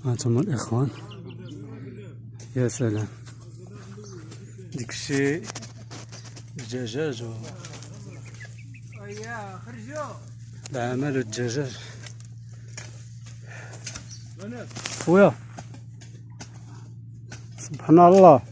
هانتم الاخوان، يا سلام ديكشي الدجاج العمل والدجاج. خويا سبحان الله